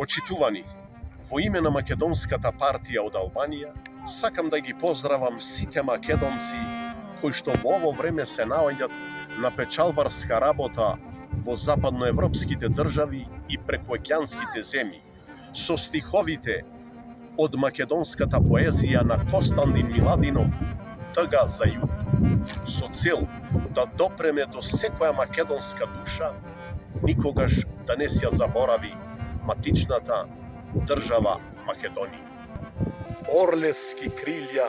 Почитувани, во име на Македонската партија од Албанија, сакам да ги поздравам сите македонци кои што во ово време се наоѓаат на печалбарска работа во западноевропските држави и прекуокеанските земји, со стиховите од македонската поезија на Костандин Миладинов «Тъга за југ», со цел да допреме до секоја македонска душа, никогаш да не се ја заборави матичната држава Македонија. Орлески крилја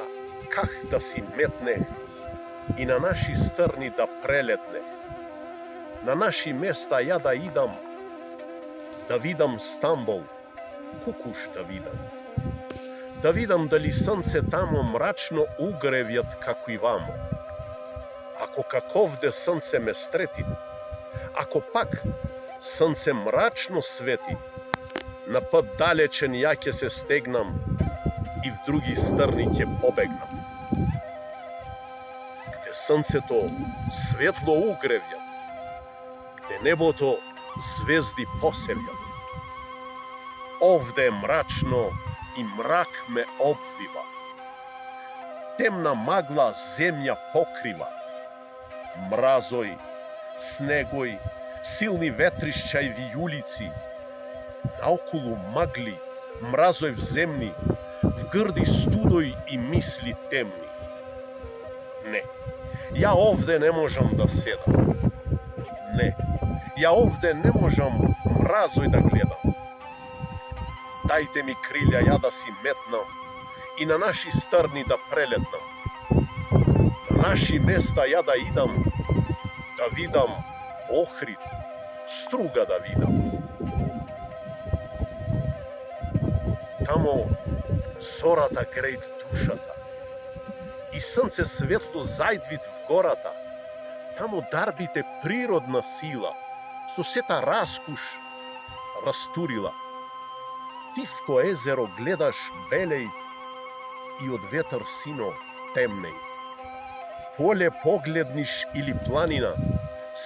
ках да си метне и на наши стрни да прелетне. На наши места ја да идам, да видам Стамбол, кукуш да видам. Да видам дали сонце тамо мрачно угревјат како и вамо. Ако каковде сонце ме стрети, ако пак сонце мрачно свети, на път далечен ја ќе се стегнам и в други стрни ќе побегнам. Где сонцето светло угревјат, где небото звезди поселјат. Овде е мрачно и мрак ме обвива. Темна магла земја покрива. Мразој, снегој, силни ветришќа и вијулици. Наоколу магли, мразој земни, в грди студој и мисли темни. Не, ја овде не можам да седам. Не, ја овде не можам мразој да гледам. Дајте ми крилја ја да си метнам и на наши стрни да прелетнам. На наши места ја да идам, да видам Охрид, Струга да видам. Тамо зората грејт душата и сонце светло зајдвит в гората. Тамо дарбите природна сила со сета раскуш растурила. Тивко езеро гледаш белеј и од ветер сино темнеј. Поле погледниш или планина,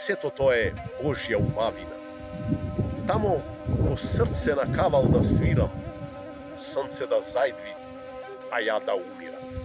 сето тоа е Божја убавина. Тамо во срце на кавал да свирам, сонце да зајдви, а ја да умирам.